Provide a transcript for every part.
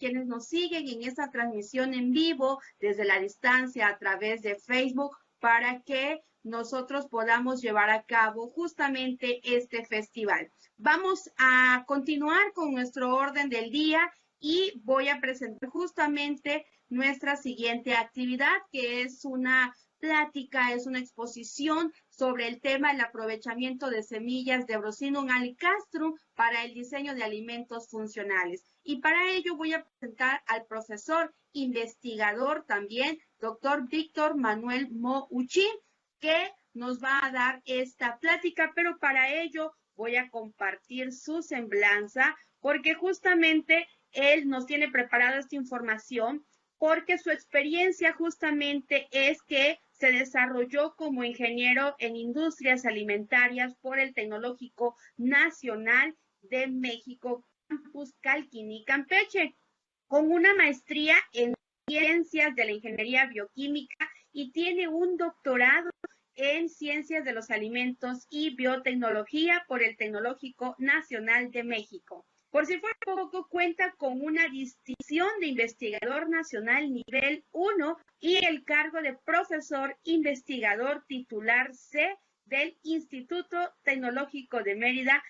quienes nos siguen en esta transmisión en vivo desde la distancia a través de Facebook para que nosotros podamos llevar a cabo justamente este festival. Vamos a continuar con nuestro orden del día y voy a presentar justamente nuestra siguiente actividad, que es una plática, es una exposición sobre el tema del aprovechamiento de semillas de Brosinum alicastrum para el diseño de alimentos funcionales. Y para ello voy a presentar al profesor investigador también, doctor Víctor Manuel Mouchín, que nos va a dar esta plática, pero para ello voy a compartir su semblanza porque justamente él nos tiene preparada esta información porque su experiencia justamente es que se desarrolló como ingeniero en industrias alimentarias por el Tecnológico Nacional de México, Campus Calquiní, Campeche, con una maestría en ciencias de la ingeniería bioquímica y tiene un doctorado en Ciencias de los Alimentos y Biotecnología por el Tecnológico Nacional de México. Por si fuera poco, cuenta con una distinción de investigador nacional nivel 1 y el cargo de profesor investigador titular C del Instituto Tecnológico de Mérida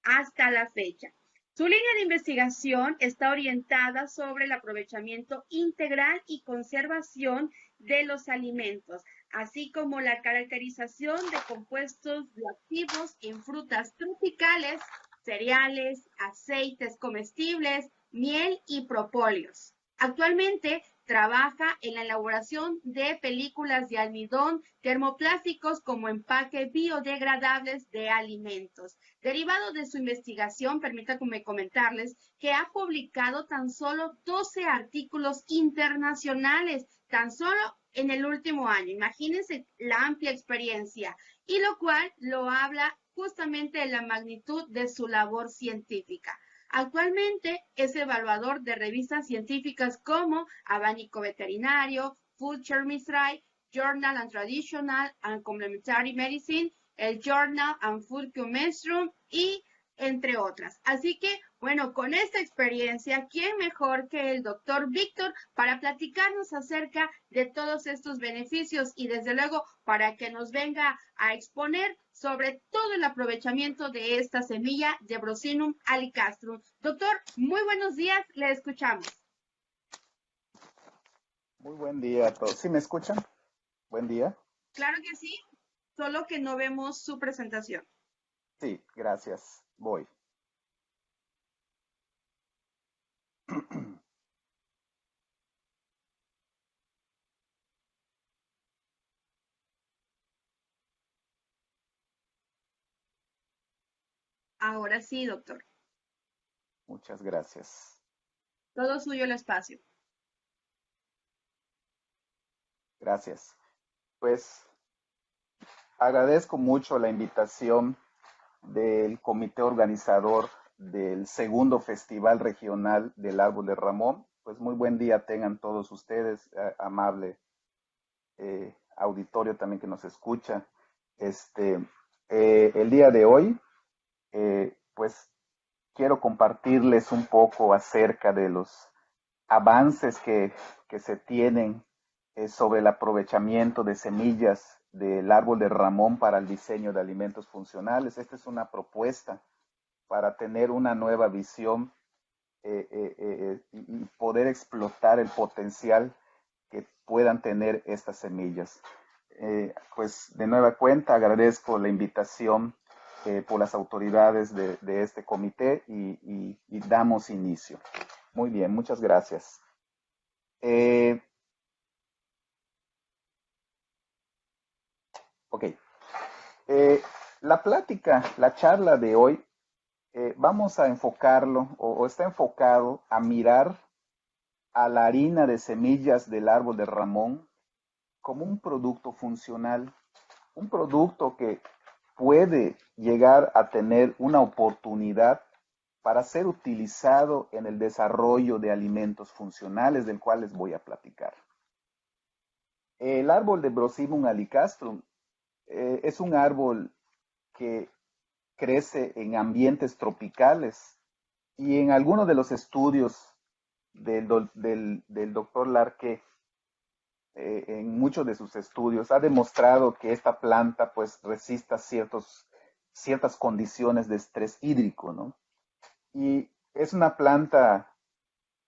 hasta la fecha. Su línea de investigación está orientada sobre el aprovechamiento integral y conservación de los alimentos, así como la caracterización de compuestos bioactivos en frutas tropicales, cereales, aceites comestibles, miel y propóleos. Actualmente trabaja en la elaboración de películas de almidón termoplásticos como empaque biodegradables de alimentos. Derivado de su investigación, permítanme comentarles que ha publicado tan solo 12 artículos internacionales, tan solo en el último año. Imagínense la amplia experiencia, y lo cual lo habla justamente de la magnitud de su labor científica. Actualmente es evaluador de revistas científicas como Abanico Veterinario, Food Chemistry, Journal and Traditional and Complementary Medicine, el Journal and Food Chemistry y entre otras. Así que, bueno, con esta experiencia, ¿quién mejor que el doctor Víctor para platicarnos acerca de todos estos beneficios y desde luego para que nos venga a exponer sobre todo el aprovechamiento de esta semilla de Brosinum alicastrum? Doctor, muy buenos días, le escuchamos. Muy buen día a todos. ¿Sí me escuchan? Buen día. Claro que sí, solo que no vemos su presentación. Sí, gracias. Voy. Ahora sí, doctor. Muchas gracias. Todo suyo el espacio. Gracias. Pues agradezco mucho la invitación del comité organizador del segundo Festival Regional del Árbol de Ramón. Pues muy buen día tengan todos ustedes, amable auditorio también que nos escucha. El día de hoy, pues quiero compartirles un poco acerca de los avances que se tienen sobre el aprovechamiento de semillas del árbol de Ramón para el diseño de alimentos funcionales. Esta es una propuesta para tener una nueva visión y poder explotar el potencial que puedan tener estas semillas. Pues de nueva cuenta agradezco la invitación por las autoridades de este comité y damos inicio. Muy bien, muchas gracias. Ok. La charla de hoy, vamos a enfocarlo o está enfocado a mirar a la harina de semillas del árbol de Ramón como un producto funcional, un producto que puede llegar a tener una oportunidad para ser utilizado en el desarrollo de alimentos funcionales del cual les voy a platicar. El árbol de Brosinum alicastrum es un árbol que crece en ambientes tropicales y en algunos de los estudios del doctor Larqué, en muchos de sus estudios, ha demostrado que esta planta pues resista ciertas condiciones de estrés hídrico, ¿no? Y es una planta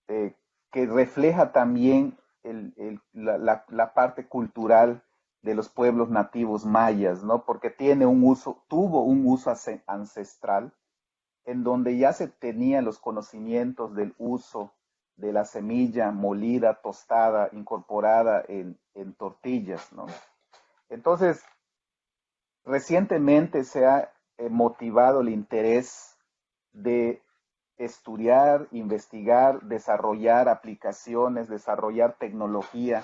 eh, que refleja también la parte cultural de los pueblos nativos mayas, ¿no? Porque tuvo un uso ancestral en donde ya se tenía los conocimientos del uso de la semilla molida, tostada, incorporada en tortillas, ¿no? Entonces, recientemente se ha motivado el interés de estudiar, investigar, desarrollar aplicaciones, desarrollar tecnología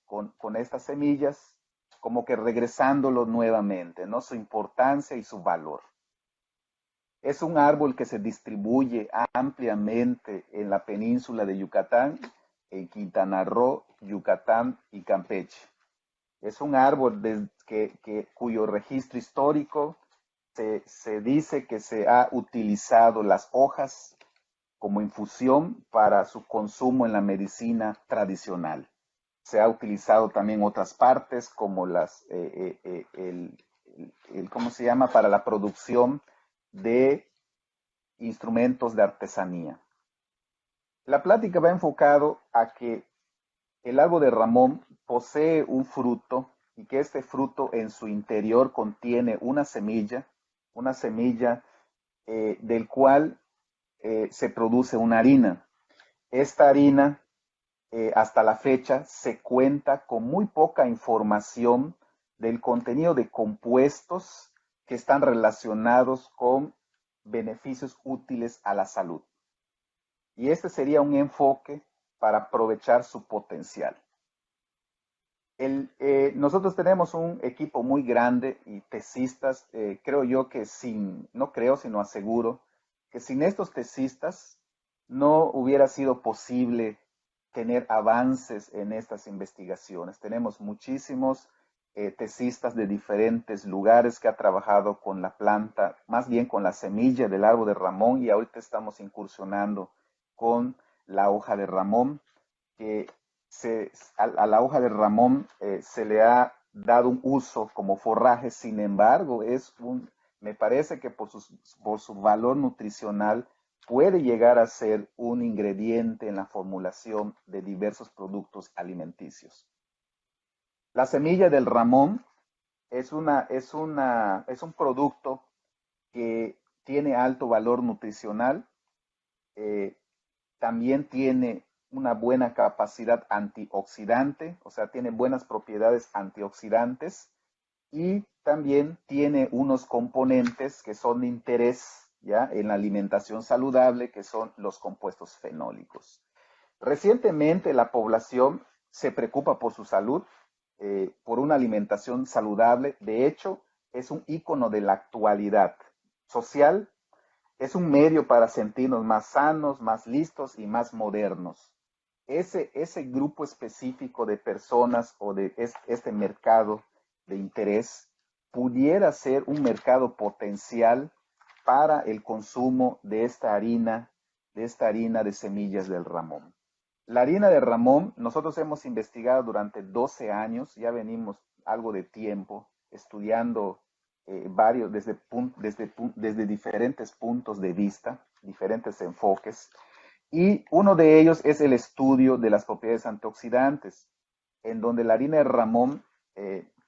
con estas semillas, como que regresándolo nuevamente, ¿no? Su importancia y su valor. Es un árbol que se distribuye ampliamente en la península de Yucatán, en Quintana Roo, Yucatán y Campeche. Es un árbol cuyo registro histórico se dice que se ha utilizado las hojas como infusión para su consumo en la medicina tradicional. Se ha utilizado también otras partes como ¿cómo se llama? Para la producción de instrumentos de artesanía. La plática va enfocado a que el árbol de Ramón posee un fruto y que este fruto en su interior contiene una semilla del cual se produce una harina. Esta harina, hasta la fecha, se cuenta con muy poca información del contenido de compuestos que están relacionados con beneficios útiles a la salud. Y este sería un enfoque para aprovechar su potencial. Nosotros tenemos un equipo muy grande y tesistas, creo yo que no creo, sino aseguro, que sin estos tesistas no hubiera sido posible tener avances en estas investigaciones. Tenemos muchísimos tesistas de diferentes lugares que ha trabajado con la planta, más bien con la semilla del árbol de Ramón, y ahorita estamos incursionando con la hoja de Ramón, que a la hoja de Ramón se le ha dado un uso como forraje. Sin embargo, me parece que por su valor nutricional puede llegar a ser un ingrediente en la formulación de diversos productos alimenticios. La semilla del Ramón es un producto que tiene alto valor nutricional, también tiene una buena capacidad antioxidante, o sea, tiene buenas propiedades antioxidantes, y también tiene unos componentes que son de interés ya en la alimentación saludable, que son los compuestos fenólicos. Recientemente la población se preocupa por su salud, por una alimentación saludable. De hecho, es un ícono de la actualidad social. Es un medio para sentirnos más sanos, más listos y más modernos. Ese grupo específico de personas o de este mercado de interés pudiera ser un mercado potencial para el consumo de esta harina de semillas del Ramón. La harina de Ramón, nosotros hemos investigado durante 12 años, ya venimos algo de tiempo estudiando varios desde diferentes puntos de vista, diferentes enfoques, y uno de ellos es el estudio de las propiedades antioxidantes, en donde la harina de Ramón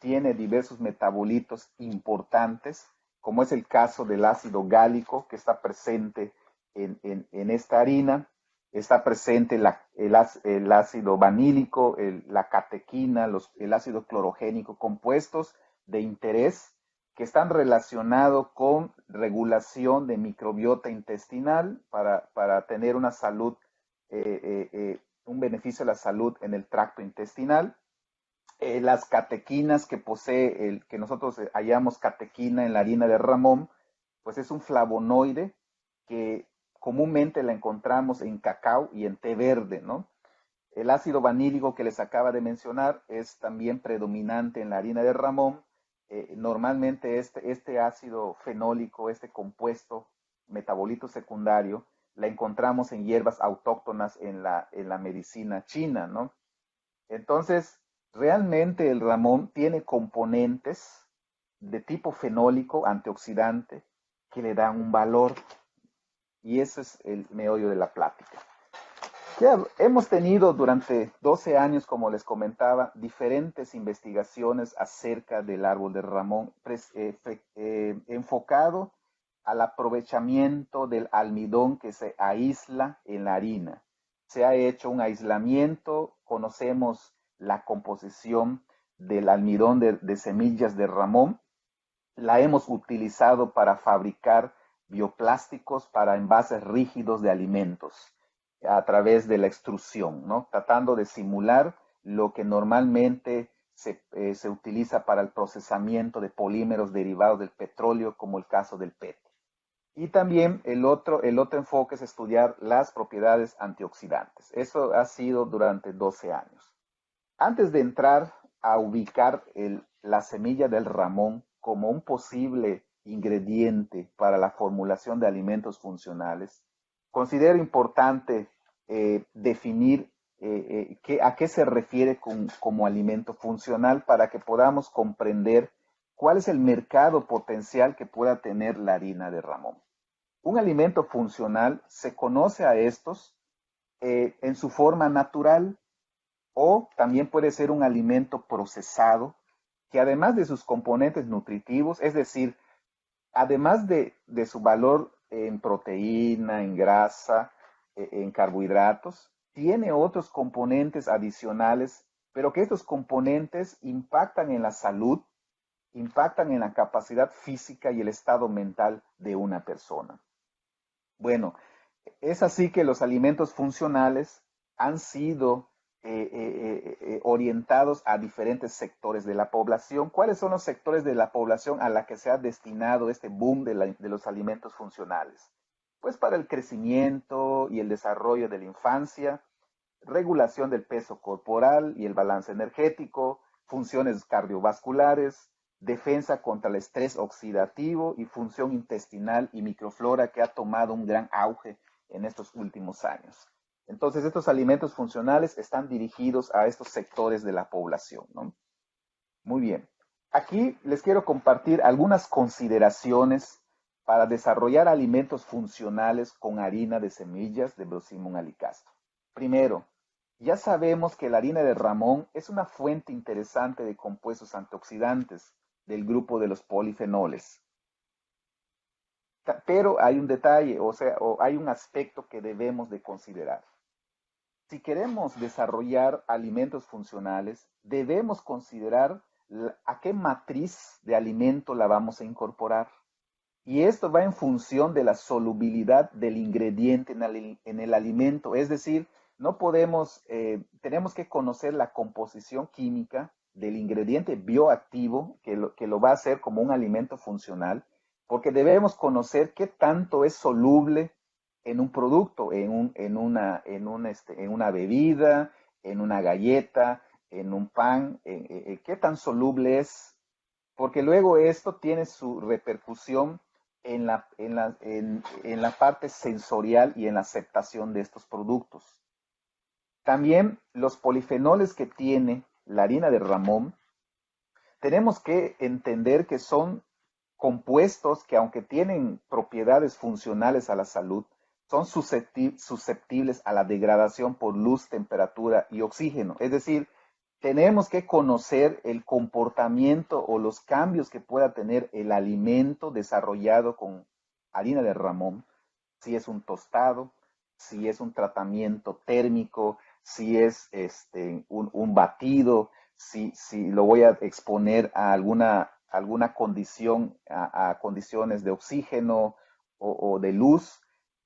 tiene diversos metabolitos importantes, como es el caso del ácido gálico que está presente en esta harina. Está presente el ácido vanílico, la catequina, el ácido clorogénico, compuestos de interés que están relacionados con regulación de microbiota intestinal para tener una salud, un beneficio a la salud en el tracto intestinal. Las catequinas que posee, que nosotros hallamos catequina en la harina de Ramón, pues es un flavonoide que comúnmente la encontramos en cacao y en té verde, ¿no? El ácido vanílico que les acaba de mencionar es también predominante en la harina de Ramón. Normalmente este ácido fenólico, este compuesto metabolito secundario, la encontramos en hierbas autóctonas en la medicina china, ¿no? Entonces, realmente el ramón tiene componentes de tipo fenólico, antioxidante, que le dan un valor. Y ese es el meollo de la plática. Hemos tenido durante 12 años, como les comentaba, diferentes investigaciones acerca del árbol de ramón, enfocado al aprovechamiento del almidón que se aísla en la harina. Se ha hecho un aislamiento, conocemos la composición del almidón de semillas de ramón, la hemos utilizado para fabricar bioplásticos para envases rígidos de alimentos a través de la extrusión, ¿no? Tratando de simular lo que normalmente se utiliza para el procesamiento de polímeros derivados del petróleo, como el caso del PET. Y también el otro enfoque es estudiar las propiedades antioxidantes. Eso ha sido durante 12 años. Antes de entrar a ubicar la semilla del ramón como un posible ingrediente para la formulación de alimentos funcionales, considero importante definir a qué se refiere como alimento funcional para que podamos comprender cuál es el mercado potencial que pueda tener la harina de ramón. Un alimento funcional se conoce a estos en su forma natural, o también puede ser un alimento procesado que, además de sus componentes nutritivos, es decir, además de su valor en proteína, en grasa, en carbohidratos, tiene otros componentes adicionales, pero que estos componentes impactan en la salud, impactan en la capacidad física y el estado mental de una persona. Bueno, es así que los alimentos funcionales han sido orientados a diferentes sectores de la población. ¿Cuáles son los sectores de la población a la que se ha destinado este boom de los alimentos funcionales? Pues para el crecimiento y el desarrollo de la infancia, regulación del peso corporal y el balance energético, funciones cardiovasculares, defensa contra el estrés oxidativo y función intestinal y microflora, que ha tomado un gran auge en estos últimos años. Entonces, estos alimentos funcionales están dirigidos a estos sectores de la población, ¿no? Muy bien. Aquí les quiero compartir algunas consideraciones para desarrollar alimentos funcionales con harina de semillas de Brosimum alicastro. Primero, ya sabemos que la harina de ramón es una fuente interesante de compuestos antioxidantes del grupo de los polifenoles. Pero hay un detalle, o hay un aspecto que debemos de considerar. Si queremos desarrollar alimentos funcionales, debemos considerar a qué matriz de alimento la vamos a incorporar. Y esto va en función de la solubilidad del ingrediente en el alimento. Es decir, no podemos, tenemos que conocer la composición química del ingrediente bioactivo que lo va a hacer como un alimento funcional, porque debemos conocer qué tanto es soluble en un producto, en una bebida, en una galleta, en un pan, qué tan soluble es, porque luego esto tiene su repercusión en la parte sensorial y en la aceptación de estos productos. También los polifenoles que tiene la harina de ramón, tenemos que entender que son compuestos que, aunque tienen propiedades funcionales a la salud, son susceptibles a la degradación por luz, temperatura y oxígeno. Es decir, tenemos que conocer el comportamiento o los cambios que pueda tener el alimento desarrollado con harina de ramón, si es un tostado, si es un tratamiento térmico, si es un batido, si lo voy a exponer a alguna condición, a condiciones de oxígeno o de luz.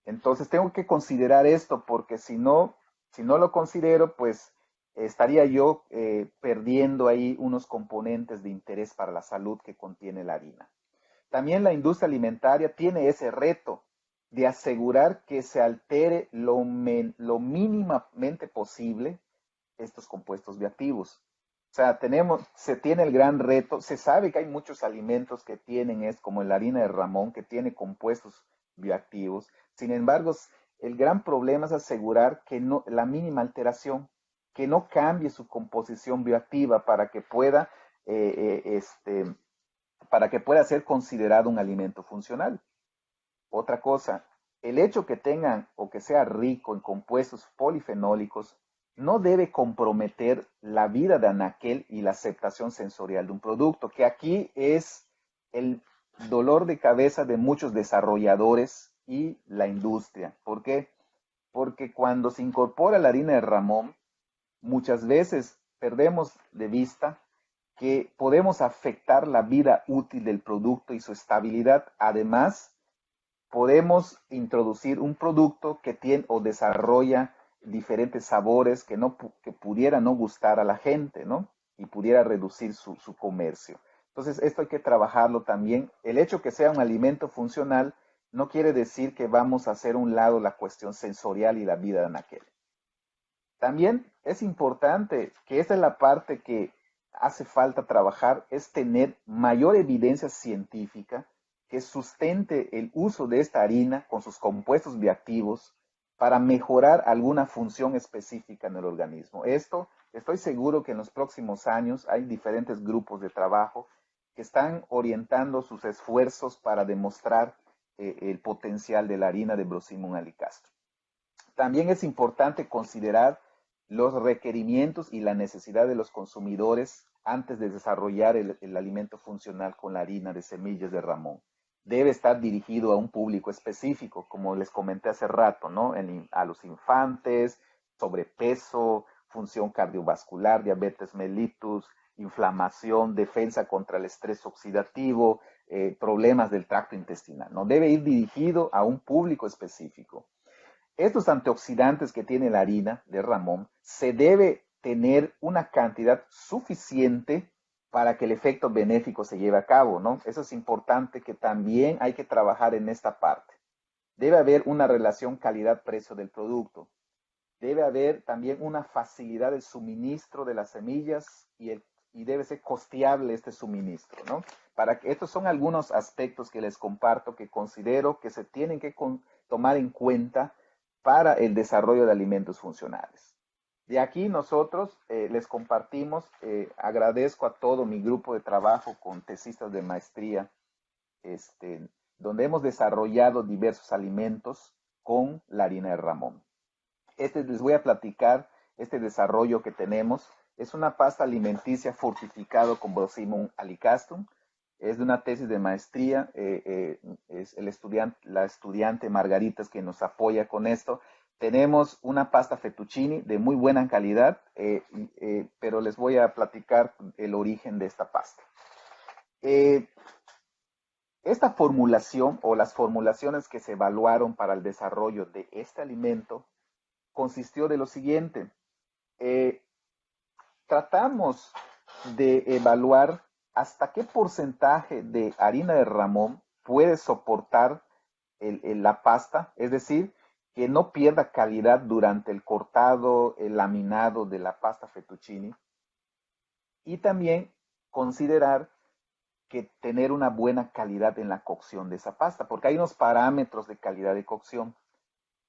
Entonces tengo que considerar esto, porque si no lo considero, pues estaría yo perdiendo ahí unos componentes de interés para la salud que contiene la harina. También la industria alimentaria tiene ese reto de asegurar que se altere lo mínimamente posible estos compuestos bioactivos. O sea, se tiene el gran reto, se sabe que hay muchos alimentos que tienen, como la harina de ramón, que tiene compuestos bioactivos. Sin embargo, el gran problema es asegurar que no, la mínima alteración, que no cambie su composición bioactiva para que pueda ser considerado un alimento funcional. Otra cosa, el hecho que tengan o que sea rico en compuestos polifenólicos no debe comprometer la vida de anaquel y la aceptación sensorial de un producto, que aquí es el dolor de cabeza de muchos desarrolladores y la industria. ¿Por qué? Porque cuando se incorpora la harina de Ramón, muchas veces perdemos de vista que podemos afectar la vida útil del producto y su estabilidad. Además, podemos introducir un producto que tiene o desarrolla diferentes sabores que pudiera no gustar a la gente, ¿no? Y pudiera reducir su comercio. Entonces, esto hay que trabajarlo también. El hecho que sea un alimento funcional no quiere decir que vamos a hacer a un lado la cuestión sensorial y la vida de anaquel. También es importante que esta es la parte que hace falta trabajar, es tener mayor evidencia científica que sustente el uso de esta harina con sus compuestos bioactivos para mejorar alguna función específica en el organismo. Esto, estoy seguro que en los próximos años hay diferentes grupos de trabajo que están orientando sus esfuerzos para demostrar el potencial de la harina de Brosimum alicastrum. También es importante considerar los requerimientos y la necesidad de los consumidores antes de desarrollar el alimento funcional con la harina de semillas de Ramón. Debe estar dirigido a un público específico, como les comenté hace rato, ¿no? A los infantes, sobrepeso, función cardiovascular, diabetes mellitus, inflamación, defensa contra el estrés oxidativo, problemas del tracto intestinal, ¿no? Debe ir dirigido a un público específico. Estos antioxidantes que tiene la harina de Ramón se debe tener una cantidad suficiente para que el efecto benéfico se lleve a cabo, ¿no? Eso es importante, que también hay que trabajar en esta parte. Debe haber una relación calidad-precio del producto. Debe haber también una facilidad de suministro de las semillas y debe ser costeable este suministro, ¿no? Estos son algunos aspectos que les comparto que considero que se tienen que tomar en cuenta para el desarrollo de alimentos funcionales. De aquí nosotros les compartimos, agradezco a todo mi grupo de trabajo con tesistas de maestría, donde hemos desarrollado diversos alimentos con la harina de Ramón. Les voy a platicar este desarrollo que tenemos. Es una pasta alimenticia fortificado con Brosimum alicastrum. Es de una tesis de maestría. Es la estudiante Margaritas que nos apoya con esto. Tenemos una pasta fettuccini de muy buena calidad, pero les voy a platicar el origen de esta pasta. Esta formulación o las formulaciones que se evaluaron para el desarrollo de este alimento consistió de lo siguiente. Tratamos de evaluar hasta qué porcentaje de harina de Ramón puede soportar la pasta, es decir, que no pierda calidad durante el cortado, el laminado de la pasta fettuccini. Y también considerar que tener una buena calidad en la cocción de esa pasta, porque hay unos parámetros de calidad de cocción.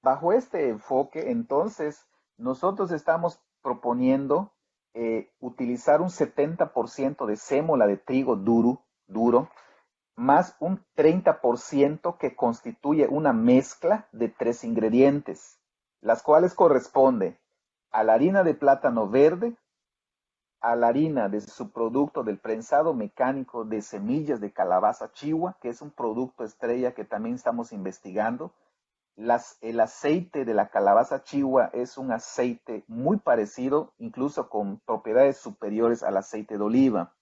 Bajo este enfoque, entonces, nosotros estamos proponiendo utilizar un 70% de sémola de trigo duro, más un 30% que constituye una mezcla de 3 ingredientes, las cuales corresponden a la harina de plátano verde, a la harina de subproducto del prensado mecánico de semillas de calabaza chihuahua, que es un producto estrella que también estamos investigando. El aceite de la calabaza chihuahua es un aceite muy parecido, incluso con propiedades superiores al aceite de oliva.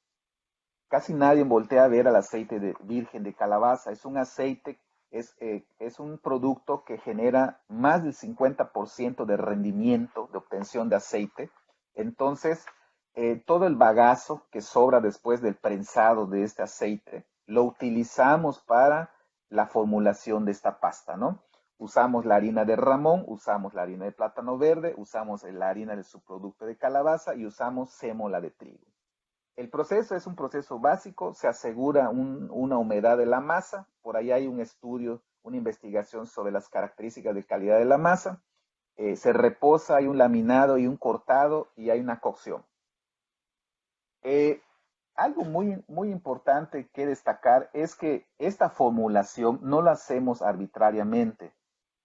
Casi nadie voltea a ver al aceite virgen de calabaza. Es un aceite, es un producto que genera más del 50% de rendimiento de obtención de aceite. Entonces, todo el bagazo que sobra después del prensado de este aceite lo utilizamos para la formulación de esta pasta, ¿no? Usamos la harina de Ramón, usamos la harina de plátano verde, usamos la harina del subproducto de calabaza y usamos sémola de trigo. El proceso es un proceso básico, se asegura una humedad de la masa. Por ahí hay un estudio, una investigación sobre las características de calidad de la masa. Se reposa, hay un laminado y un cortado y hay una cocción. Algo muy importante que destacar es que esta formulación no la hacemos arbitrariamente.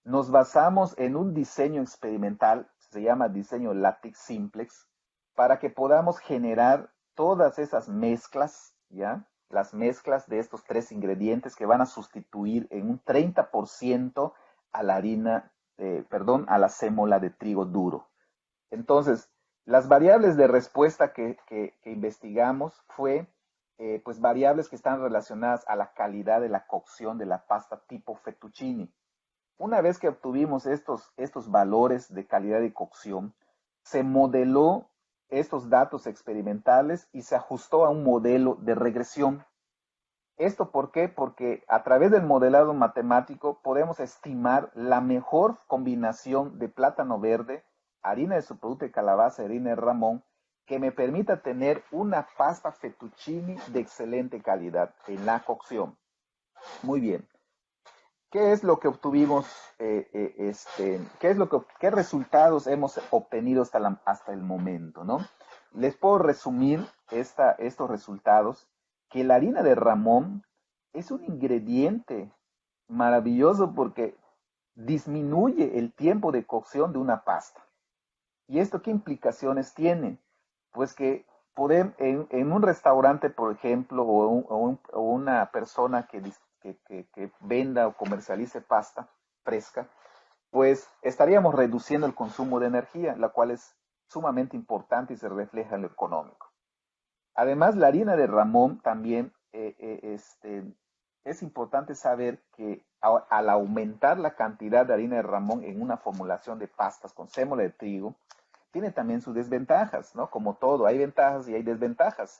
Nos basamos en un diseño experimental, se llama diseño Lattice Simplex, para que podamos generar todas esas mezclas, ¿ya? Las mezclas de estos tres ingredientes que van a sustituir en un 30% a la harina, a la sémola de trigo duro. Entonces, las variables de respuesta que investigamos fue pues variables que están relacionadas a la calidad de la cocción de la pasta tipo fettuccine. Una vez que obtuvimos estos valores de calidad de cocción, se modeló estos datos experimentales y se ajustó a un modelo de regresión. ¿Esto por qué? Porque a través del modelado matemático podemos estimar la mejor combinación de plátano verde, harina de subproducto de calabaza y harina de ramón que me permita tener una pasta fettuccine de excelente calidad en la cocción. Muy bien. ¿Qué es lo que obtuvimos? ¿Qué resultados hemos obtenido hasta el momento, ¿no? Les puedo resumir estos resultados, que la harina de ramón es un ingrediente maravilloso porque disminuye el tiempo de cocción de una pasta. ¿Y esto qué implicaciones tiene? Pues que en un restaurante, por ejemplo, o una persona que venda o comercialice pasta fresca, pues estaríamos reduciendo el consumo de energía, la cual es sumamente importante y se refleja en lo económico. Además, la harina de ramón también es importante saber que al aumentar la cantidad de harina de ramón en una formulación de pastas con sémola de trigo, tiene también sus desventajas, ¿no? Como todo, hay ventajas y hay desventajas.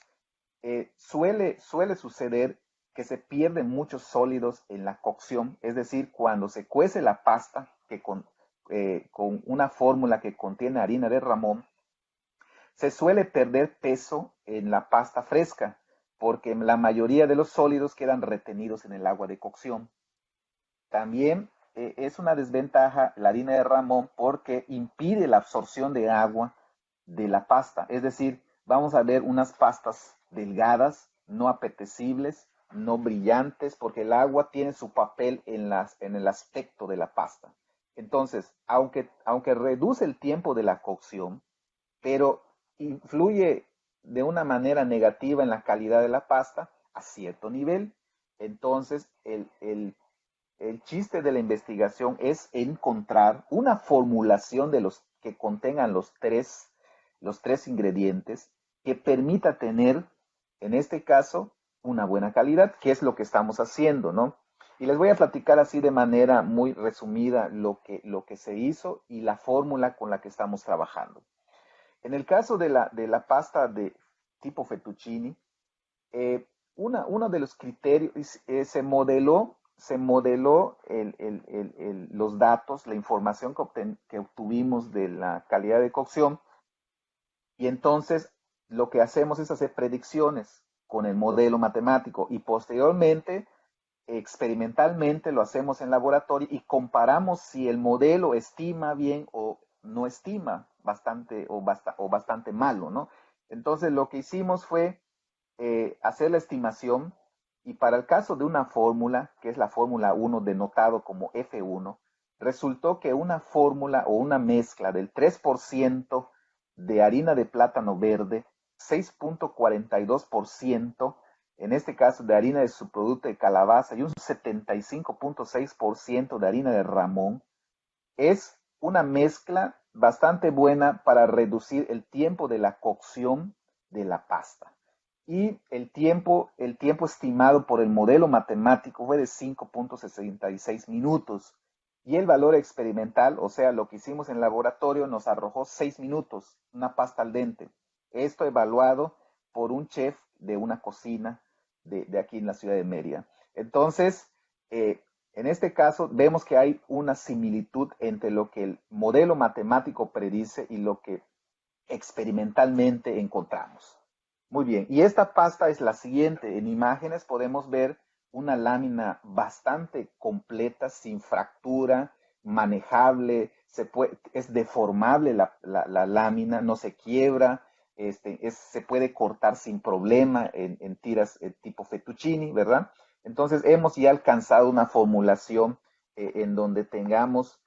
Suele suceder que se pierden muchos sólidos en la cocción, es decir, cuando se cuece la pasta con una fórmula que contiene harina de ramón, se suele perder peso en la pasta fresca, porque la mayoría de los sólidos quedan retenidos en el agua de cocción. También es una desventaja la harina de ramón porque impide la absorción de agua de la pasta, es decir, vamos a ver unas pastas delgadas, no apetecibles, no brillantes, porque el agua tiene su papel en el aspecto de la pasta. Entonces, aunque reduce el tiempo de la cocción, pero influye de una manera negativa en la calidad de la pasta a cierto nivel. Entonces, el chiste de la investigación es encontrar una formulación de los que contengan los tres ingredientes que permita tener, en este caso, una buena calidad, que es lo que estamos haciendo, ¿no? Y les voy a platicar así de manera muy resumida lo que se hizo y la fórmula con la que estamos trabajando. En el caso de la pasta de tipo fettuccine, uno de los criterios, se modeló los datos, la información que obtuvimos de la calidad de cocción, y entonces lo que hacemos es hacer predicciones con el modelo matemático y posteriormente, experimentalmente, lo hacemos en laboratorio y comparamos si el modelo estima bien o no estima bastante o bastante malo, ¿no? Entonces lo que hicimos fue hacer la estimación y para el caso de una fórmula, que es la fórmula 1 denotado como F1, resultó que una fórmula o una mezcla del 3% de harina de plátano verde, 6.42%, en este caso de harina de subproducto de calabaza y un 75.6% de harina de ramón, es una mezcla bastante buena para reducir el tiempo de la cocción de la pasta. Y el tiempo estimado por el modelo matemático fue de 5.66 minutos. Y el valor experimental, o sea, lo que hicimos en laboratorio, nos arrojó 6 minutos, una pasta al dente. Esto evaluado por un chef de una cocina de aquí en la ciudad de Mérida. Entonces, en este caso, vemos que hay una similitud entre lo que el modelo matemático predice y lo que experimentalmente encontramos. Muy bien, y esta pasta es la siguiente. En imágenes podemos ver una lámina bastante completa, sin fractura, manejable, es deformable la lámina, no se quiebra, se puede cortar sin problema en tiras tipo fettuccini, ¿verdad? Entonces hemos ya alcanzado una formulación en donde tengamos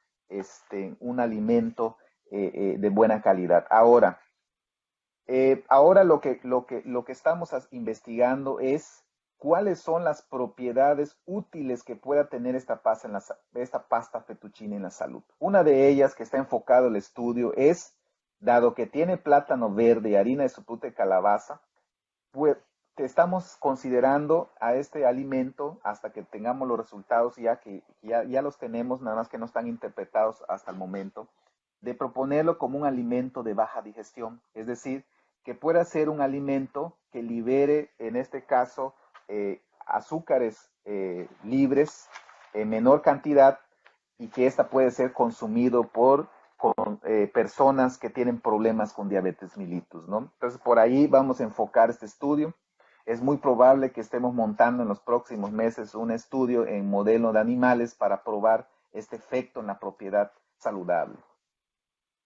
un alimento de buena calidad. Ahora lo que estamos investigando es cuáles son las propiedades útiles que pueda tener esta pasta fettuccine en la salud. Una de ellas que está enfocado el estudio es, dado que tiene plátano verde y harina de zucchini de calabaza, pues estamos considerando a este alimento hasta que tengamos los resultados, ya que ya los tenemos, nada más que no están interpretados hasta el momento, de proponerlo como un alimento de baja digestión, es decir, que pueda ser un alimento que libere, en este caso, azúcares libres en menor cantidad y que esta puede ser consumido por personas que tienen problemas con diabetes mellitus, ¿no? Entonces, por ahí vamos a enfocar este estudio. Es muy probable que estemos montando en los próximos meses un estudio en modelo de animales para probar este efecto en la propiedad saludable.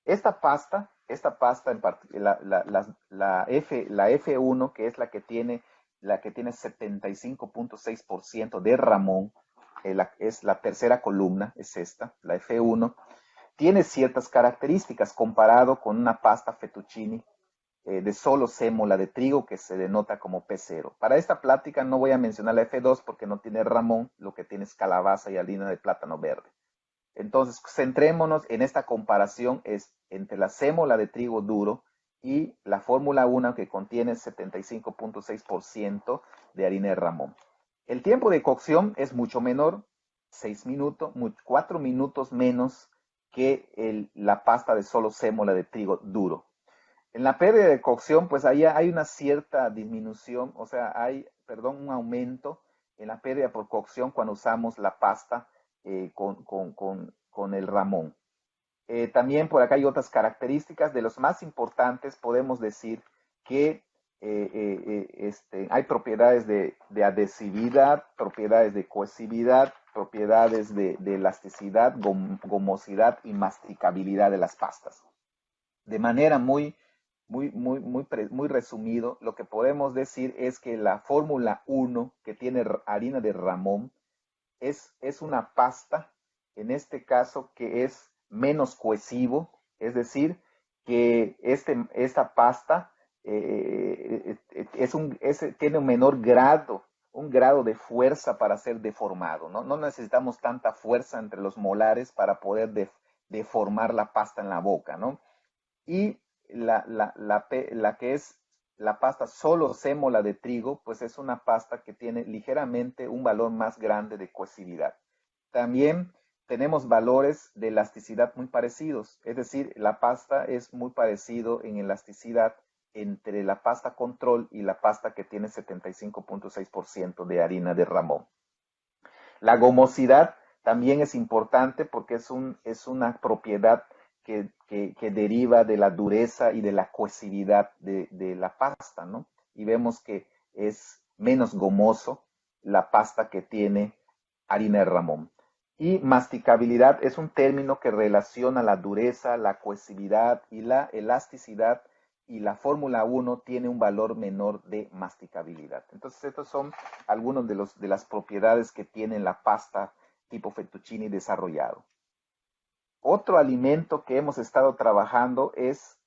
Esta pasta en la F1, que es la que tiene 75.6% de Ramón, es la tercera columna, es esta, la F1, tiene ciertas características comparado con una pasta fettuccine de solo sémola de trigo que se denota como P0. Para esta plática no voy a mencionar la F2 porque no tiene Ramón, lo que tiene es calabaza y harina de plátano verde. Entonces, centrémonos en esta comparación entre la sémola de trigo duro y la fórmula 1 que contiene 75.6% de harina de Ramón. El tiempo de cocción es mucho menor, 6 minutos, 4 minutos menos que la pasta de solo sémola de trigo duro. En la pérdida de cocción, pues ahí hay una cierta disminución, o sea, un aumento en la pérdida por cocción cuando usamos la pasta con el Ramón. También por acá hay otras características. De los más importantes podemos decir que hay propiedades de adhesividad, propiedades de cohesividad, propiedades de elasticidad, gomosidad y masticabilidad de las pastas. De manera muy resumido, lo que podemos decir es que la fórmula 1, que tiene harina de Ramón, es una pasta, en este caso, que es menos cohesivo, es decir, que esta pasta tiene un menor grado, de fuerza para ser deformado, ¿no? No necesitamos tanta fuerza entre los molares para poder deformar la pasta en la boca, ¿no? Y la que es la pasta solo sémola de trigo, pues es una pasta que tiene ligeramente un valor más grande de cohesividad. También tenemos valores de elasticidad muy parecidos, es decir, la pasta es muy parecido en elasticidad entre la pasta control y la pasta que tiene 75.6% de harina de Ramón. La gomosidad también es importante porque es una propiedad que deriva de la dureza y de la cohesividad de la pasta, ¿no? Y vemos que es menos gomoso la pasta que tiene harina de Ramón. Y masticabilidad es un término que relaciona la dureza, la cohesividad y la elasticidad, y la fórmula 1 tiene un valor menor de masticabilidad. Entonces, estos son algunos de las propiedades que tiene la pasta tipo fettuccine desarrollado. Otro alimento que hemos estado trabajando es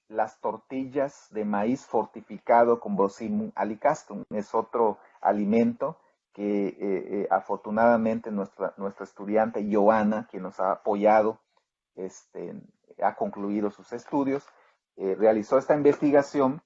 las tortillas de maíz fortificado con Brosimum alicastrum. Es otro alimento que afortunadamente nuestra estudiante Joana, quien nos ha apoyado, ha concluido sus estudios, realizó esta investigación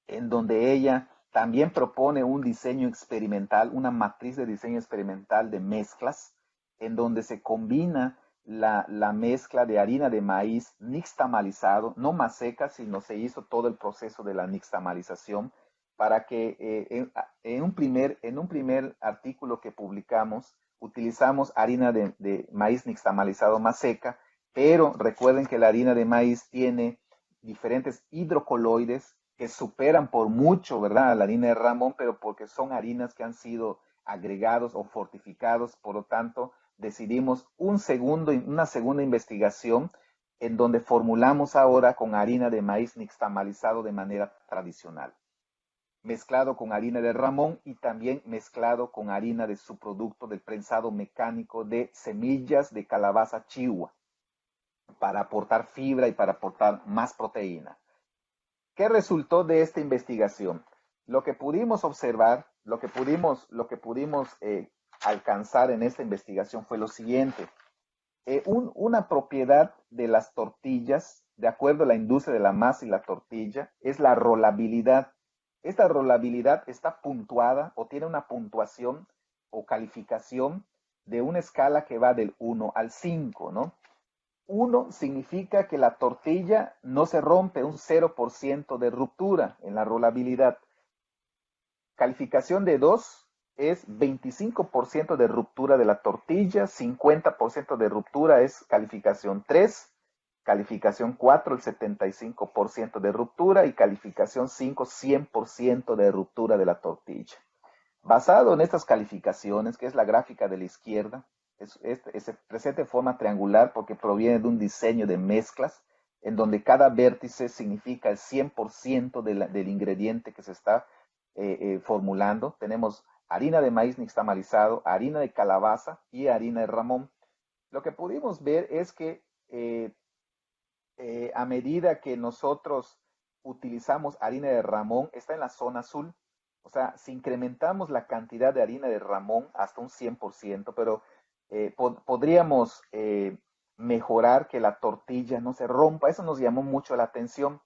en donde ella también propone un diseño experimental, una matriz de diseño experimental de mezclas, en donde se combina la mezcla de harina de maíz nixtamalizado, no maseca, sino se hizo todo el proceso de la nixtamalización para que en un primer artículo que publicamos utilizamos harina de maíz nixtamalizado maseca, pero recuerden que la harina de maíz tiene diferentes hidrocoloides que superan por mucho, ¿verdad?, a la harina de Ramón, pero porque son harinas que han sido agregados o fortificados. Por lo tanto, decidimos una segunda investigación en donde formulamos ahora con harina de maíz nixtamalizado de manera tradicional, mezclado con harina de Ramón y también mezclado con harina de subproducto del prensado mecánico de semillas de calabaza chihuahua, para aportar fibra y para aportar más proteína. ¿Qué resultó de esta investigación? Lo que pudimos observar, lo que pudimos alcanzar en esta investigación fue lo siguiente. Una propiedad de las tortillas, de acuerdo a la industria de la masa y la tortilla, es la rolabilidad. Esta rolabilidad está puntuada o tiene una puntuación o calificación de una escala que va del 1 al 5, ¿no? 1 significa que la tortilla no se rompe, un 0% de ruptura en la rolabilidad. Calificación de 2 es 25% de ruptura de la tortilla, 50% de ruptura es calificación 3, calificación 4 el 75% de ruptura y calificación 5 100% de ruptura de la tortilla. Basado en estas calificaciones, que es la gráfica de la izquierda, se presenta en forma triangular porque proviene de un diseño de mezclas en donde cada vértice significa el 100% del ingrediente que se está formulando. Tenemos harina de maíz nixtamalizado, harina de calabaza y harina de Ramón. Lo que pudimos ver es que a medida que nosotros utilizamos harina de Ramón, está en la zona azul. O sea, si incrementamos la cantidad de harina de Ramón hasta un 100%, pero podríamos mejorar que la tortilla no se rompa. Eso nos llamó mucho la atención,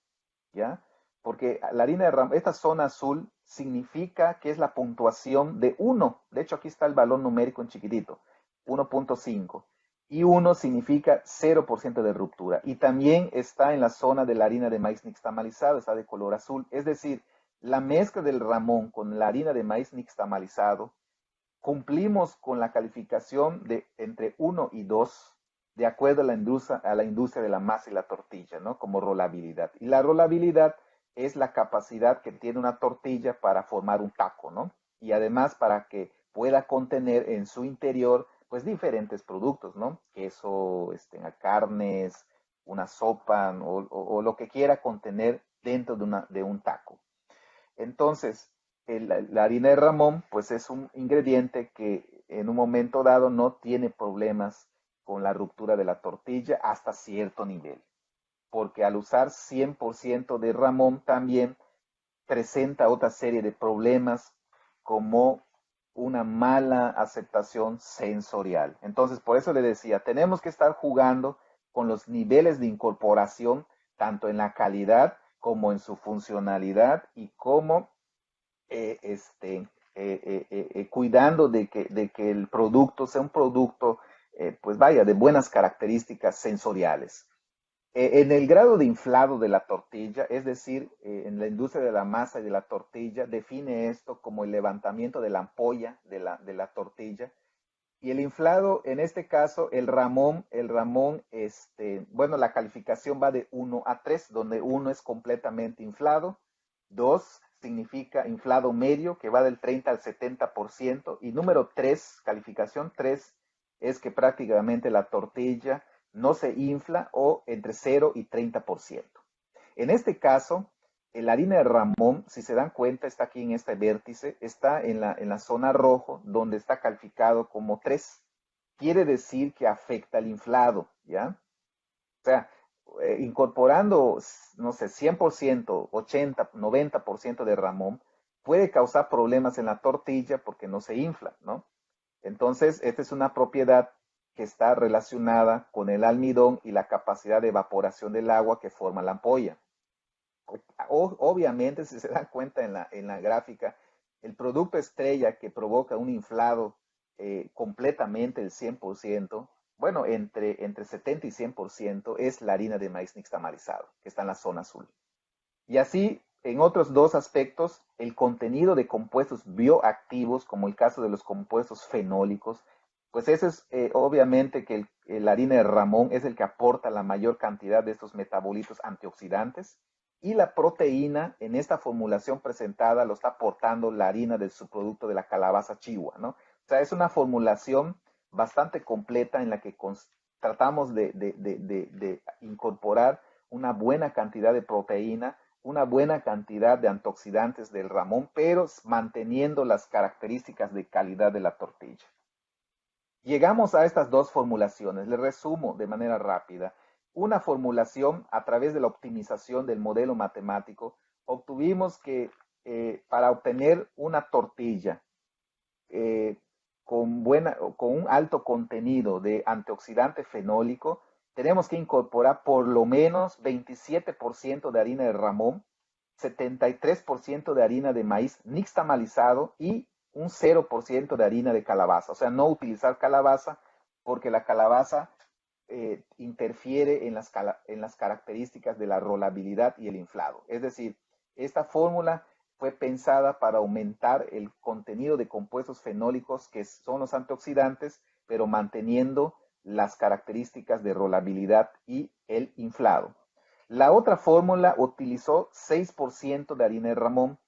¿ya? Porque la harina de Ramón, esta zona azul, significa que es la puntuación de 1. De hecho, aquí está el valor numérico en chiquitito, 1.5. Y 1 significa 0% de ruptura. Y también está en la zona de la harina de maíz nixtamalizado, está de color azul. Es decir, la mezcla del Ramón con la harina de maíz nixtamalizado, cumplimos con la calificación de entre 1 y 2, de acuerdo a la industria de la masa y la tortilla, ¿no? Como rolabilidad. Y la rolabilidad es la capacidad que tiene una tortilla para formar un taco, ¿no? Y además para que pueda contener en su interior, pues, diferentes productos, ¿no? Queso, carnes, una sopa o lo que quiera contener dentro de un taco. Entonces, la harina de Ramón, pues es un ingrediente que en un momento dado no tiene problemas con la ruptura de la tortilla hasta cierto nivel, porque al usar 100% de Ramón también presenta otra serie de problemas como una mala aceptación sensorial. Entonces, por eso le decía, tenemos que estar jugando con los niveles de incorporación, tanto en la calidad como en su funcionalidad y como cuidando de que el producto sea un producto, pues vaya, de buenas características sensoriales. En el grado de inflado de la tortilla, es decir, en la industria de la masa y de la tortilla, define esto como el levantamiento de la ampolla de la tortilla. Y el inflado, en este caso, el Ramón, bueno, la calificación va de 1 a 3, donde 1 es completamente inflado, 2 significa inflado medio, que va del 30 al 70%, y número 3, calificación 3, es que prácticamente la tortilla no se infla o entre 0 y 30%. En este caso, la harina de Ramón, si se dan cuenta, está aquí en este vértice, está en la zona rojo, donde está calificado como 3. Quiere decir que afecta el inflado, ¿ya? O sea, incorporando, no sé, 100%, 80, 90% de Ramón, puede causar problemas en la tortilla porque no se infla, ¿no? Entonces, esta es una propiedad que está relacionada con el almidón y la capacidad de evaporación del agua que forma la ampolla. Obviamente, si se dan cuenta en la gráfica, el producto estrella que provoca un inflado completamente el 100%, bueno, entre 70 y 100% es la harina de maíz nixtamalizado, que está en la zona azul. Y así, en otros dos aspectos, el contenido de compuestos bioactivos, como el caso de los compuestos fenólicos, pues ese es obviamente que la harina de Ramón es el que aporta la mayor cantidad de estos metabolitos antioxidantes. y la proteína en esta formulación presentada lo está aportando la harina del subproducto de la calabaza chihuahua, ¿no? O sea, es una formulación bastante completa en la que tratamos de incorporar una buena cantidad de proteína, una buena cantidad de antioxidantes del ramón, pero manteniendo las características de calidad de la tortilla. Llegamos a estas dos formulaciones. Les resumo de manera rápida. Una formulación a través de la optimización del modelo matemático, obtuvimos que para obtener una tortilla con un alto contenido de antioxidante fenólico, tenemos que incorporar por lo menos 27% de harina de ramón, 73% de harina de maíz nixtamalizado y un 0% de harina de calabaza. O sea, no utilizar calabaza porque la calabaza interfiere en las características de la rolabilidad y el inflado. Es decir, esta fórmula fue pensada para aumentar el contenido de compuestos fenólicos que son los antioxidantes, pero manteniendo las características de rolabilidad y el inflado. La otra fórmula utilizó 6% de harina de ramón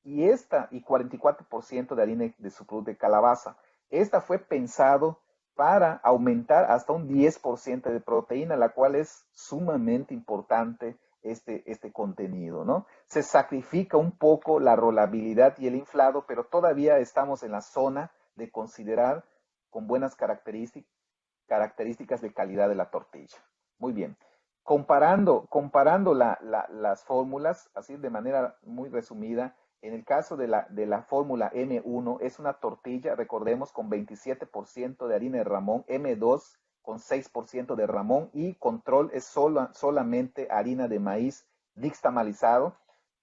y 44% de harina de subproducto de calabaza. Esta fue pensado para aumentar hasta un 10% de proteína, la cual es sumamente importante este contenido, ¿no? Se sacrifica un poco la rolabilidad y el inflado, pero todavía estamos en la zona de considerar con buenas características de calidad de la tortilla. Muy bien. Comparando las fórmulas, así de manera muy resumida, en el caso de la fórmula M1 es una tortilla, recordemos, con 27% de harina de ramón, M2 con 6% de ramón y control es solamente harina de maíz nixtamalizado.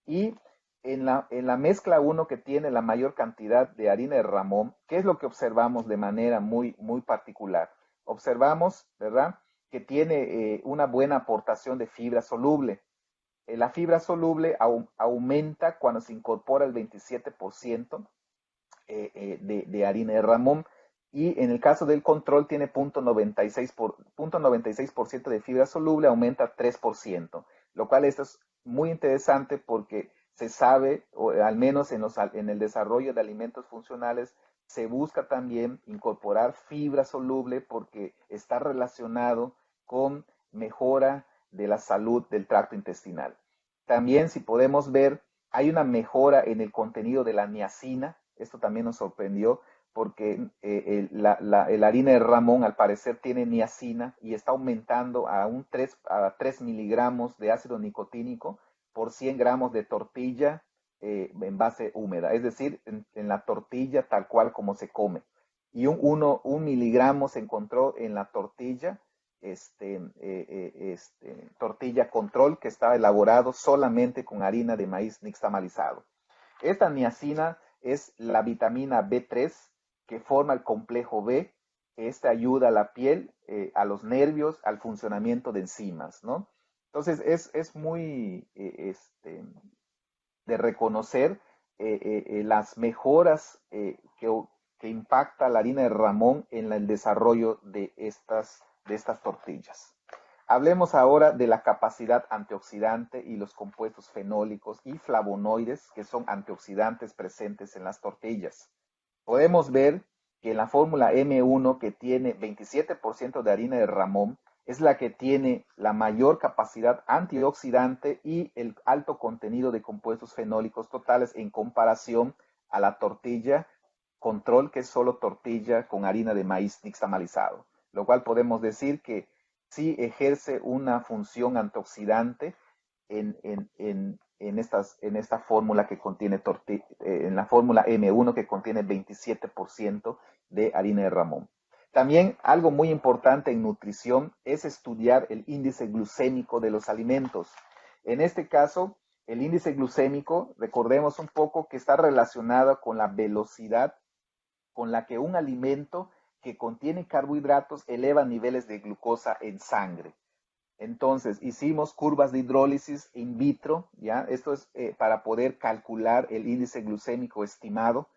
Y en la mezcla 1 que tiene la mayor cantidad de harina de ramón, ¿qué es lo que observamos de manera muy, muy particular? Observamos, ¿verdad?, que tiene una buena aportación de fibra soluble. La fibra soluble aumenta cuando se incorpora el 27% de harina de ramón y en el caso del control tiene 0.96% de fibra soluble, aumenta 3%, lo cual esto es muy interesante porque se sabe, o al menos en el desarrollo de alimentos funcionales, se busca también incorporar fibra soluble porque está relacionado con mejora de la salud del tracto intestinal. También, si podemos ver, hay una mejora en el contenido de la niacina. Esto también nos sorprendió porque la harina de ramón al parecer tiene niacina y está aumentando a 3 miligramos de ácido nicotínico por 100 gramos de tortilla en base húmeda, es decir, en la tortilla tal cual como se come. Y un miligramo se encontró en la tortilla tortilla control que está elaborado solamente con harina de maíz nixtamalizado. Esta niacina es la vitamina B3 que forma el complejo B. Esta ayuda a la piel, a los nervios, al funcionamiento de enzimas, ¿no? Entonces es muy de reconocer las mejoras que impacta la harina de ramón en el desarrollo de estas tortillas. Hablemos ahora de la capacidad antioxidante y los compuestos fenólicos y flavonoides que son antioxidantes presentes en las tortillas. Podemos ver que en la fórmula M1 que tiene 27% de harina de ramón es la que tiene la mayor capacidad antioxidante y el alto contenido de compuestos fenólicos totales en comparación a la tortilla control, que es solo tortilla con harina de maíz nixtamalizado, lo cual podemos decir que sí ejerce una función antioxidante en esta fórmula que contiene en la fórmula M1 que contiene 27% de harina de ramón. También algo muy importante en nutrición es estudiar el índice glucémico de los alimentos. En este caso, el índice glucémico, recordemos un poco que está relacionado con la velocidad con la que un alimento que contiene carbohidratos eleva niveles de glucosa en sangre. Entonces, hicimos curvas de hidrólisis in vitro, ¿ya? Esto es para poder calcular el índice glucémico estimado.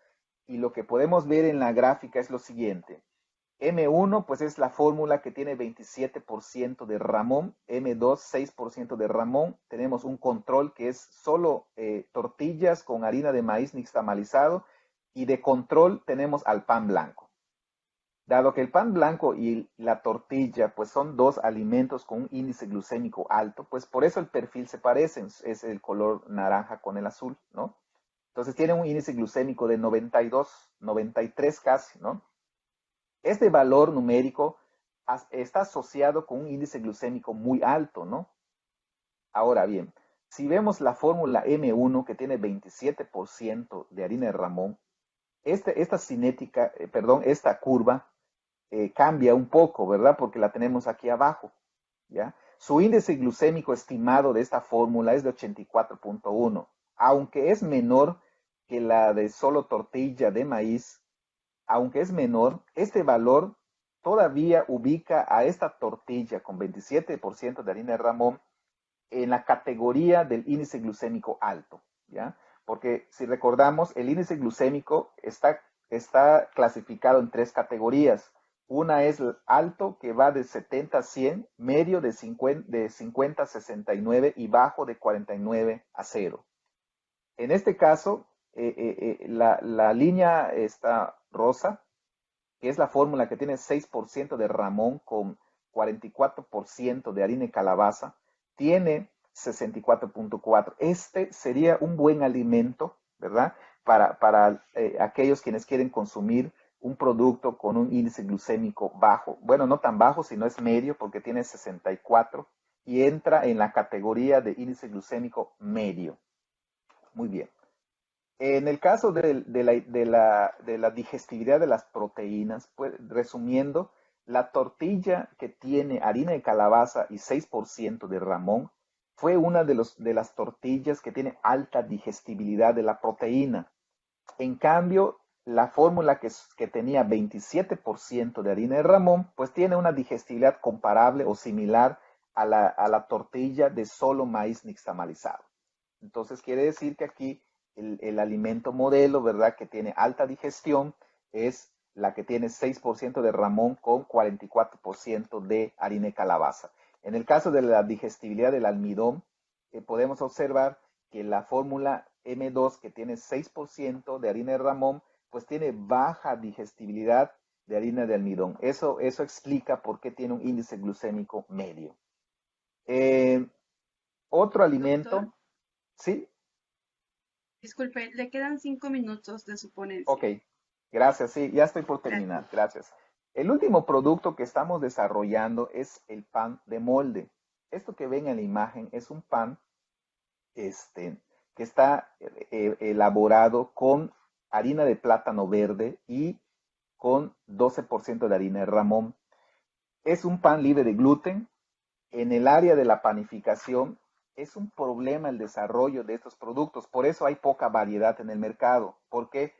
Y lo que podemos ver en la gráfica es lo siguiente. M1 pues es la fórmula que tiene 27% de Ramón, M2 6% de Ramón. Tenemos un control que es solo tortillas con harina de maíz nixtamalizado, y de control tenemos al pan blanco. Dado que el pan blanco y la tortilla pues son dos alimentos con un índice glucémico alto, pues por eso el perfil se parecen, es el color naranja con el azul, ¿no? Entonces tiene un índice glucémico de 92, 93 casi, ¿no? Este valor numérico está asociado con un índice glucémico muy alto, ¿no? Ahora bien, si vemos la fórmula M1 que tiene 27% de harina de Ramón, esta cinética, esta curva cambia un poco, ¿verdad? Porque la tenemos aquí abajo, ¿ya? Su índice glucémico estimado de esta fórmula es de 84.1, aunque es menor que la de solo tortilla de maíz. Aunque es menor, este valor todavía ubica a esta tortilla con 27% de harina de Ramón en la categoría del índice glucémico alto, ¿ya? Porque si recordamos, el índice glucémico está clasificado en tres categorías. Una es alto, que va de 70 a 100, medio de 50 a 69 y bajo de 49 a 0. En este caso, la línea está rosa, que es la fórmula que tiene 6% de Ramón con 44% de harina de calabaza, tiene 64.4. Este sería un buen alimento, ¿verdad? Para aquellos quienes quieren consumir un producto con un índice glucémico bajo. Bueno, no tan bajo, sino es medio porque tiene 64 y entra en la categoría de índice glucémico medio. Muy bien. En el caso de la digestibilidad de las proteínas, pues, resumiendo, la tortilla que tiene harina de calabaza y 6% de Ramón fue una de las tortillas que tiene alta digestibilidad de la proteína. En cambio, la fórmula que tenía 27% de harina de Ramón, pues tiene una digestibilidad comparable o similar a la tortilla de solo maíz nixtamalizado. Entonces quiere decir que aquí el alimento modelo, ¿verdad? Que tiene alta digestión es la que tiene 6% de Ramón con 44% de harina de calabaza. En el caso de la digestibilidad del almidón, podemos observar que la fórmula M2, que tiene 6% de harina de Ramón, pues tiene baja digestibilidad de harina de almidón. Eso explica por qué tiene un índice glucémico medio. Otro Doctor, alimento, ¿sí? disculpe, le quedan 5 minutos de su Ok, ponencia. gracias. Sí, ya estoy por Gracias. terminar. Gracias. El último producto que estamos desarrollando es el pan de molde. Esto que ven en la imagen es un pan que está elaborado con harina de plátano verde y con 12% de harina de Ramón. Es un pan libre de gluten. En el área de la panificación es un problema el desarrollo de estos productos. Por eso hay poca variedad en el mercado. ¿Por qué?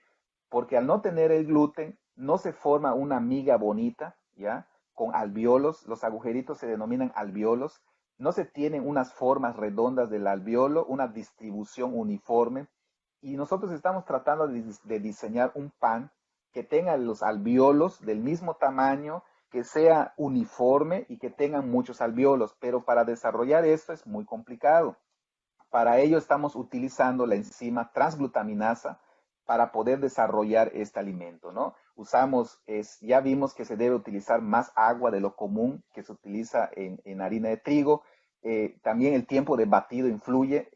Porque al no tener el gluten, no se forma una miga bonita, ¿ya? Con alvéolos, los agujeritos se denominan alvéolos, no se tienen unas formas redondas del alvéolo, una distribución uniforme, y nosotros estamos tratando de diseñar un pan que tenga los alvéolos del mismo tamaño, que sea uniforme y que tengan muchos alvéolos, pero para desarrollar esto es muy complicado. Para ello estamos utilizando la enzima transglutaminasa para poder desarrollar este alimento, ¿no? Ya vimos que se debe utilizar más agua de lo común que se utiliza en harina de trigo. También el tiempo de batido influye,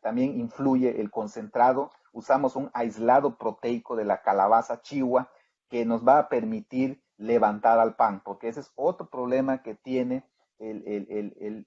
también influye el concentrado. Usamos un aislado proteico de la calabaza chihuahua que nos va a permitir levantar al pan, porque ese es otro problema que tiene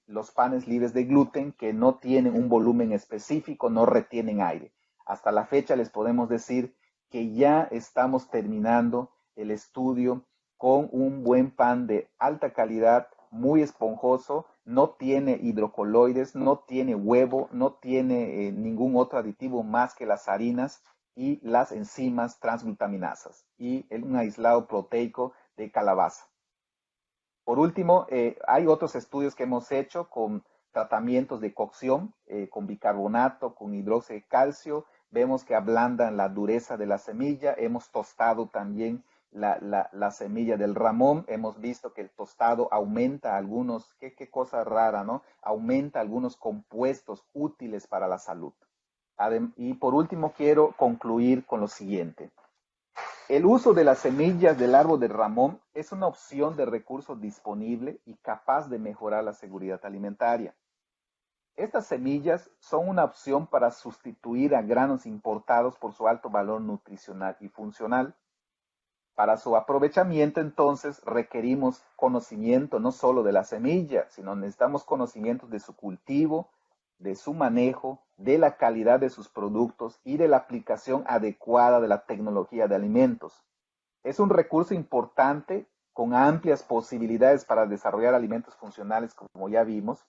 los panes libres de gluten, que no tienen un volumen específico, no retienen aire. Hasta la fecha les podemos decir que ya estamos terminando el estudio con un buen pan de alta calidad, muy esponjoso, no tiene hidrocoloides, no tiene huevo, no tiene ningún otro aditivo más que las harinas y las enzimas transglutaminasas y un aislado proteico de calabaza. Por último, hay otros estudios que hemos hecho con tratamientos de cocción, con bicarbonato, con hidróxido de calcio. Vemos que ablandan la dureza de la semilla. Hemos tostado también la semilla del ramón. Hemos visto que el tostado aumenta algunos, qué cosa rara, ¿no? Aumenta algunos compuestos útiles para la salud. Y por último, quiero concluir con lo siguiente. El uso de las semillas del árbol de ramón es una opción de recurso disponible y capaz de mejorar la seguridad alimentaria. Estas semillas son una opción para sustituir a granos importados por su alto valor nutricional y funcional. Para su aprovechamiento, entonces, requerimos conocimiento no solo de la semilla, sino necesitamos conocimientos de su cultivo, de su manejo, de la calidad de sus productos y de la aplicación adecuada de la tecnología de alimentos. Es un recurso importante con amplias posibilidades para desarrollar alimentos funcionales, como ya vimos,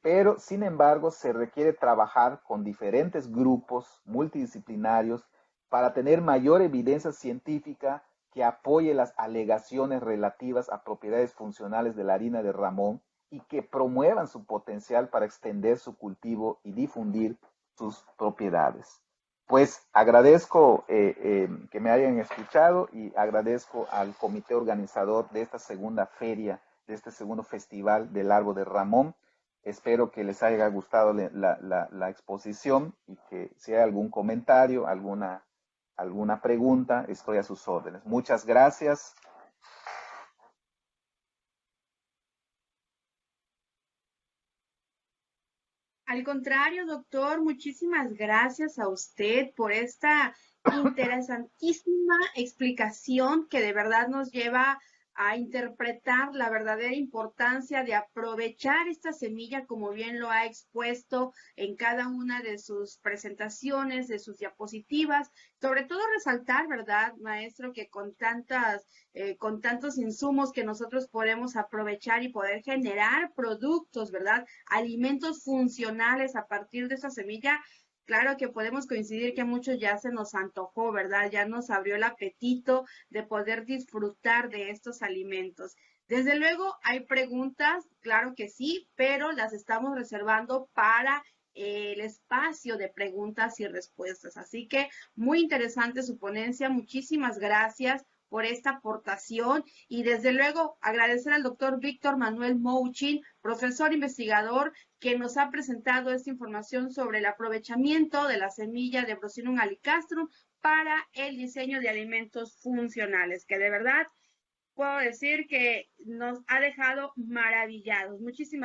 pero sin embargo se requiere trabajar con diferentes grupos multidisciplinarios para tener mayor evidencia científica que apoye las alegaciones relativas a propiedades funcionales de la harina de ramón y que promuevan su potencial para extender su cultivo y difundir sus propiedades. Pues agradezco que me hayan escuchado y agradezco al comité organizador de esta segunda feria, de este segundo festival del Árbol de Ramón. Espero que les haya gustado la exposición y que si hay algún comentario, alguna pregunta, estoy a sus órdenes. Muchas gracias. Al contrario, doctor, muchísimas gracias a usted por esta interesantísima explicación que de verdad nos lleva a interpretar la verdadera importancia de aprovechar esta semilla, como bien lo ha expuesto en cada una de sus presentaciones, de sus diapositivas. Sobre todo resaltar, ¿verdad, maestro, que con tantos insumos que nosotros podemos aprovechar y poder generar productos, ¿verdad? Alimentos funcionales a partir de esa semilla, claro que podemos coincidir que a muchos ya se nos antojó, ¿verdad? Ya nos abrió el apetito de poder disfrutar de estos alimentos. Desde luego hay preguntas, claro que sí, pero las estamos reservando para el espacio de preguntas y respuestas. Así que muy interesante su ponencia. Muchísimas gracias por esta aportación y desde luego agradecer al doctor Víctor Manuel Mouchin, profesor investigador, que nos ha presentado esta información sobre el aprovechamiento de la semilla de Brosinum alicastrum para el diseño de alimentos funcionales, que de verdad puedo decir que nos ha dejado maravillados. Muchísimas